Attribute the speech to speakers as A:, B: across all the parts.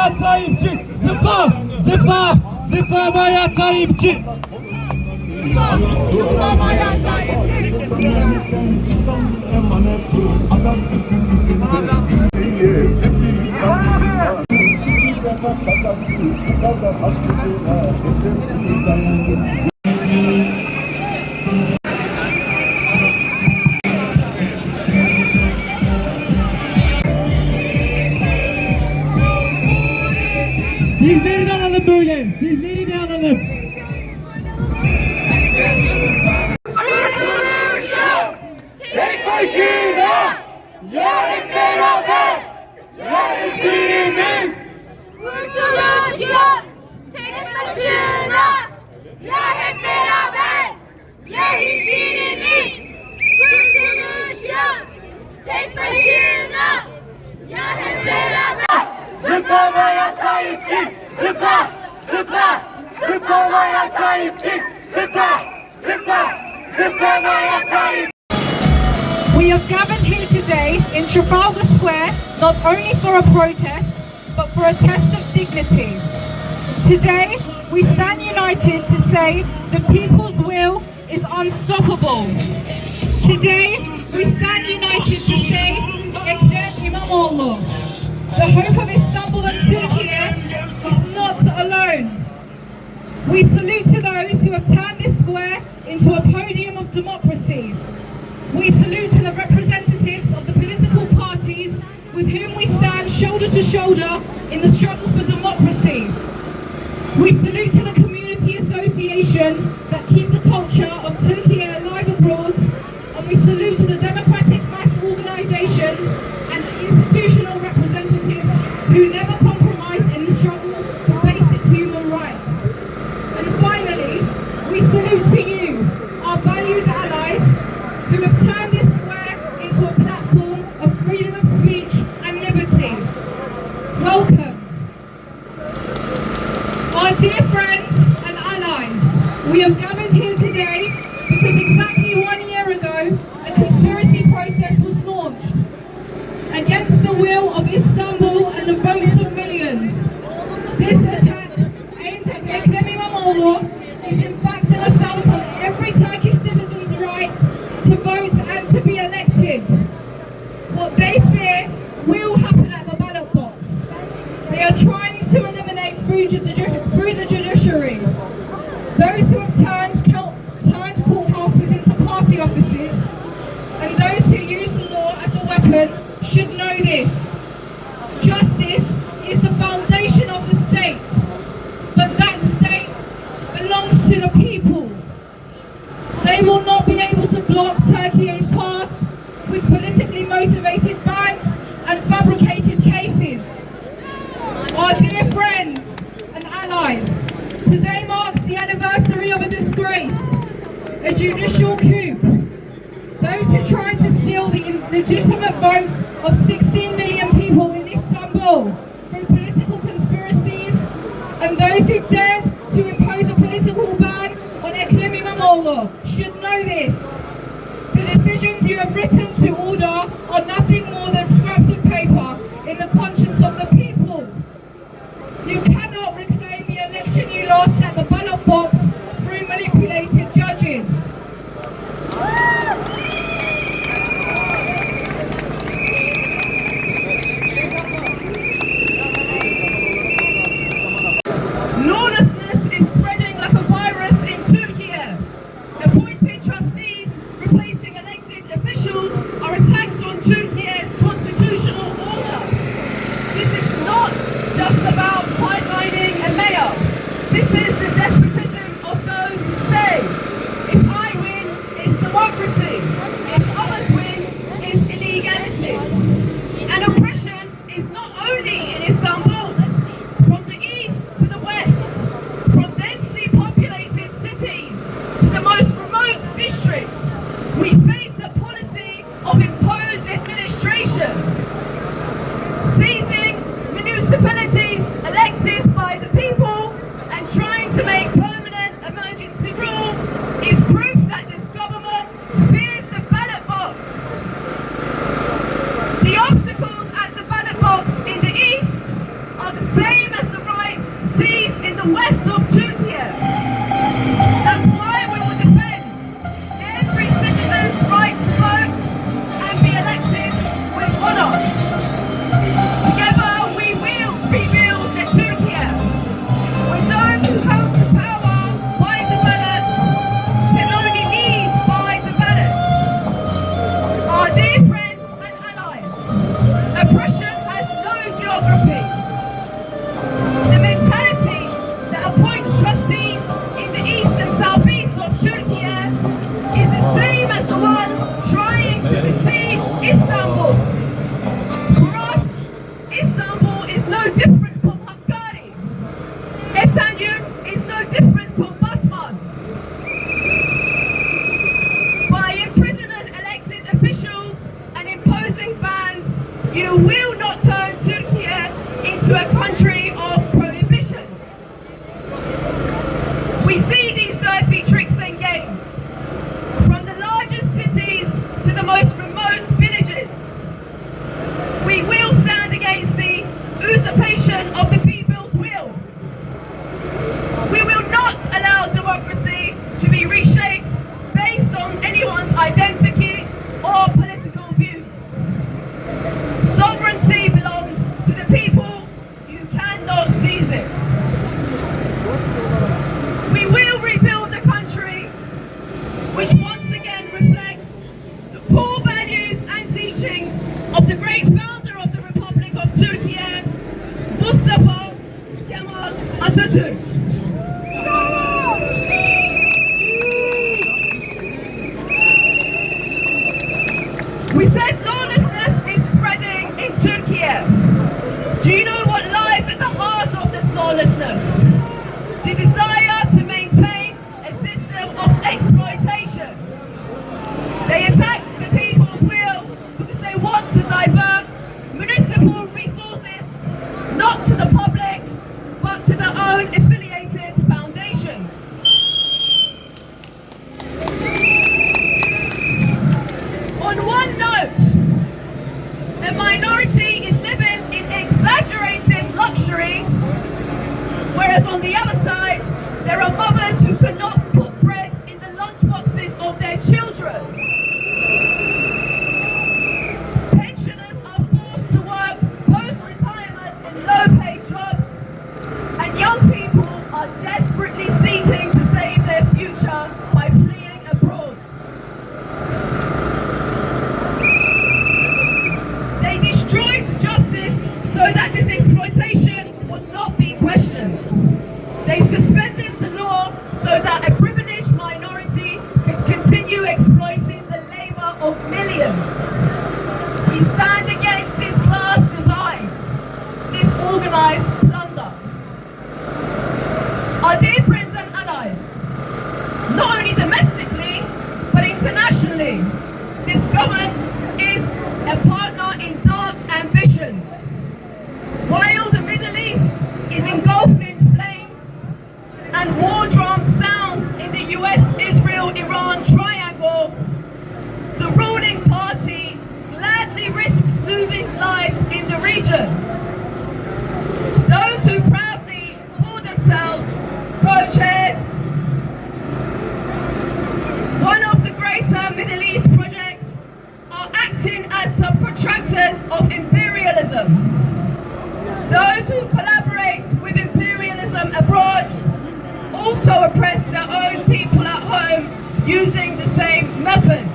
A: Zıplamaya sahip çık. Zıpla, zıpla, zıplamaya sahip çık.
B: Zıplamaya sahip çık.
A: Sizleri de alalım böyle. Sizleri de alalım.
B: Kurtuluş yok. Tek başına. Ya hep beraber. Ya hiçbirimiz. Kurtuluş yok. Tek başına. Ya hep beraber. Ya hiçbirimiz. Kurtuluş yok. Tek başına. Ya hep beraber. Zıplamaya sahip çık. Zıpla, zıpla, zıplamaya sahip çık. Zıpla, zıpla, zıplamaya sahip.
C: We have gathered here today in Trafalgar Square not only for a protest, but for a test of dignity. Today, we stand united to say the people's will is unstoppable. Today, we stand united to say Ekrem İmamoğlu, the hope of Istanbul and Turkiye, is not alone. We salute to those who have turned this square into a podium of democracy. We salute to the representatives of the political parties with whom we stand shoulder to shoulder in the struggle for democracy. We salute to the community associations that keep the culture of Turkey alive abroad, and we salute to the democratic mass organizations and institutional representatives who never compromise in the struggle for basic human rights. And finally, we salute to you, our valued allies, who have turned this square into a platform of freedom of speech and liberty. Welcome. Our dear friends and allies, we have gathered here today because exactly 1 year ago, a conspiracy process was launched against the will of Istanbul and the votes of millions. This attack aimed at Ekrem İmamoğlu is in fact an assault on every Turkish citizen's right to vote and to be elected. What they fear will happen at the ballot box. They are trying to eliminate through the judiciary those who have turned courthouses into party offices, and those who use the law as a weapon should know this. Justice is the foundation of the state, but that state belongs to the people. They will not be able to block Turkey's path with politically motivated bans and fabricated cases. Our dear friends and allies, today marks the anniversary of a disgrace, a judicial coup. Those who tried to steal the legitimate votes of 16 million people in Istanbul through political conspiracies, and those who dared to impose a political ban on Ekrem İmamoğlu should know this. The decisions you have written to order are nothing more than scraps of paper in the conscience of the people. You cannot reclaim the election you lost at the ballot box through manipulated judges.
B: Lawlessness is spreading like a virus in Turkiye. Appointed trustees replacing elected officials are attacks on Turkiye's constitutional order. This is not just about sidelining a mayor. This is the despotism of those who say, if I win, it's democracy. If others win, it's illegality. And oppression is not only in Istanbul. From the east to the west, from densely populated cities to the most remote districts, we face a policy of imposed administration, seizing municipalities elected by the people and trying to make permanent emergency rule is proof that this government fears the ballot box. The obstacles at the ballot box in the east geography. The mentality that appoints trustees in the east and southeast of Turkey is the same as the one trying to besiege Istanbul. For us, Istanbul is no different from Hakkari. Esenyurt is no different from Batman. By imprisoning elected officials and imposing bans, you will not turn Turkey into a country of prohibitions. We see these dirty tricks and games from the largest cities to the most remote villages. We will stand against the usurpation of the people's will. We will not allow democracy to be reshaped based on anyone's identity or political views. Sovereignty belongs to the people. You cannot seize it. We will rebuild a country which once again reflects the core values and teachings of the great founder of the Republic of Turkey, Mustafa Kemal Atatürk. We said lawlessness is spreading in Turkey. Do you know what lies at the heart of this lawlessness? The desire to maintain a system of exploitation. They attack the people's will because they want to divert municipal resources not to the public but to their own affiliated foundations. On one note, a minority is living in exaggerated luxury, whereas on the other side, there are mothers who cannot put bread in the lunchboxes of their children. Pensioners are forced to work post-retirement in low-paid jobs, and young people are desperately seeking to save their future by fleeing abroad. They destroyed justice so that this exploitation would not be questioned. They suspended the law so that a privileged minority could continue exploiting the labor of millions. We stand against this class divide, this organized plunder. Our dear friends and allies, not only domestically, but internationally, this government is a partner in dark ambitions. While the Middle East is engulfed in flames and war drums sound in the US-Israel-Iran triangle, the ruling party gladly risks losing lives in the region. Those who proudly call themselves co-chairs, one of the greater Middle East projects, are acting as subcontractors of imperialism. Those who collaborate with imperialism abroad also oppress their own people at home using the same methods.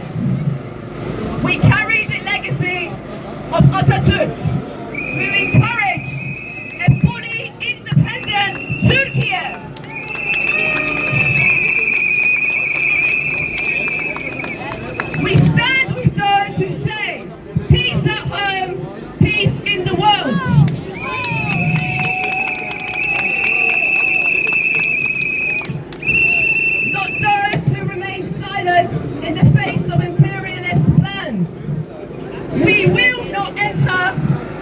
B: We carry the legacy of Atatürk, who encouraged a fully independent Turkey. We stand with those who say, peace at home, peace in the world. Not those who remain silent in the face of imperialist plans. We will not enter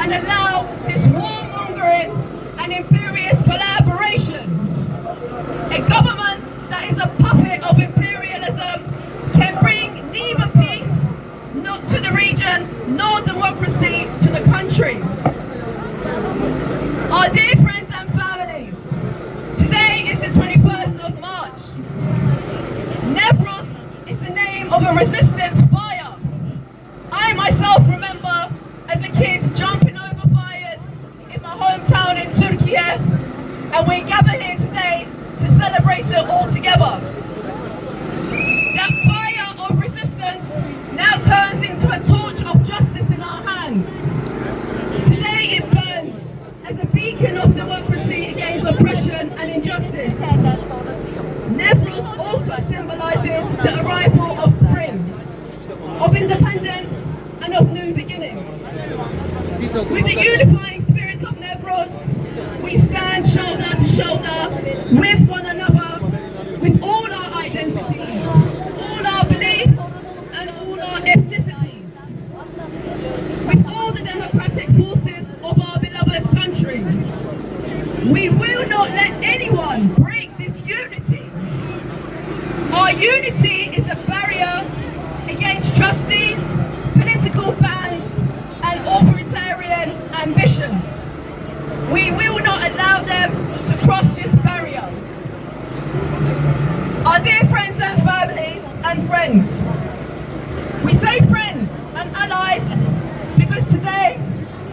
B: and allow this warmongering and imperialist collaboration. A government that is a puppet of imperialism can bring neither peace, not to the region, nor democracy to the country. Our dear friends and families, today is the 21st of March. Nebros is the name of a resistance fire. I myself remember as a kid jumping over fires in my hometown in Turkey, and we gather here today to celebrate it all together. That fire of resistance now turns into a torch of justice in our hands. Today it burns of democracy against oppression and injustice. Nevros also symbolizes the arrival of spring, of independence and of new beginnings. With the unifying spirit of Nevros, we stand shoulder to shoulder with one another, with all our identities, all our beliefs and all our ethnicities, with all the democratic forces of our beloved country. We will not let anyone break this unity. Our unity is a barrier against trustees, political bans and authoritarian ambitions. We will not allow them to cross this barrier. Our dear friends and families and friends, we say friends and allies because today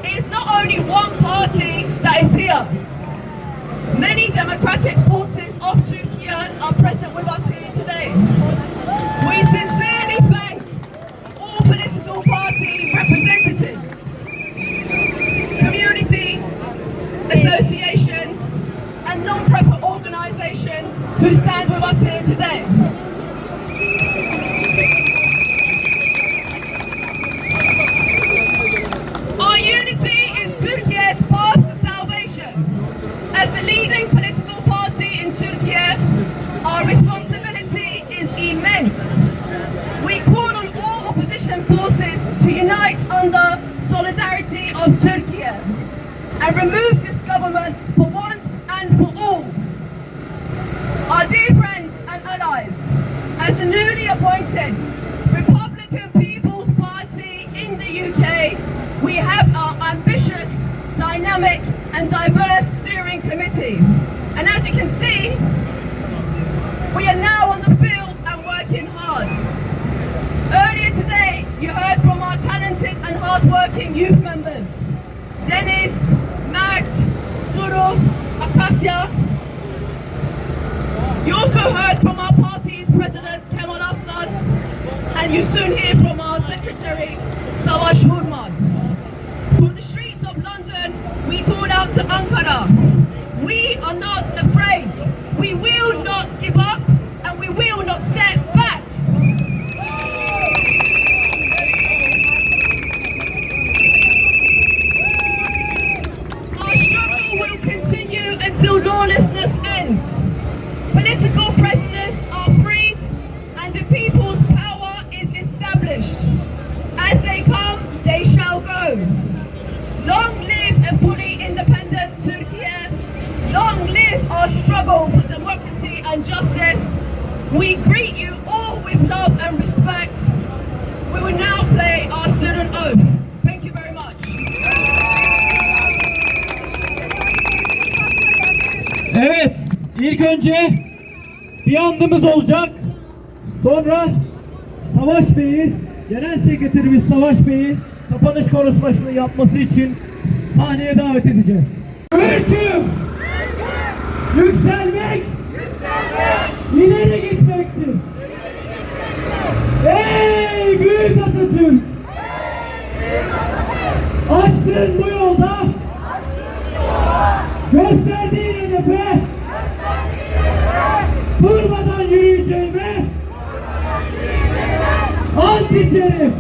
B: it is not only one party that is here. Many democratic forces of Turkey are present with us here today. We sincerely thank all political party representatives, community associations and non-profit organizations who stand with us here today. Our unity is Turkey's path to salvation. As the leading political party in Turkey, our responsibility is immense. We call on all opposition forces to unite under solidarity of Turkey and remove this government for once and for all. Our dear friends and allies, as the newly appointed Republican People's Party in the UK, we have our ambitious, dynamic and diverse steering committee. And as you can see, we are now on the field and working hard. Earlier today, you heard from our talented and hard-working youth members, Deniz, Mert, Duru, Akasya. You also heard from our party's president, Kemal Aslan, and you soon hear from our secretary, Savaş Hurman. From the streets of London, we call out to Ankara. We are not afraid. We will not give up, and we will not step back. Our struggle will continue until lawlessness ends. Political prisoners are freed and the people's power is established. As they come, they shall go. Long live a fully independent Turkey. Long live our struggle for democracy and justice. We greet you all with love and respect. We will now play our student oath. Thank you very much.
A: Evet, ilk önce bir andımız olacak. Sonra Savaş Bey'i, Genel Sekreterimiz Savaş Bey'i kapanış konuşmasını yapması için sahneye davet edeceğiz. Ülküm! Yükselmek! İleri gitmektir! Ey büyük Atatürk! Açtığın bu yolda gösterdiğin hedefe durmadan yürüyeceğime ant içerim.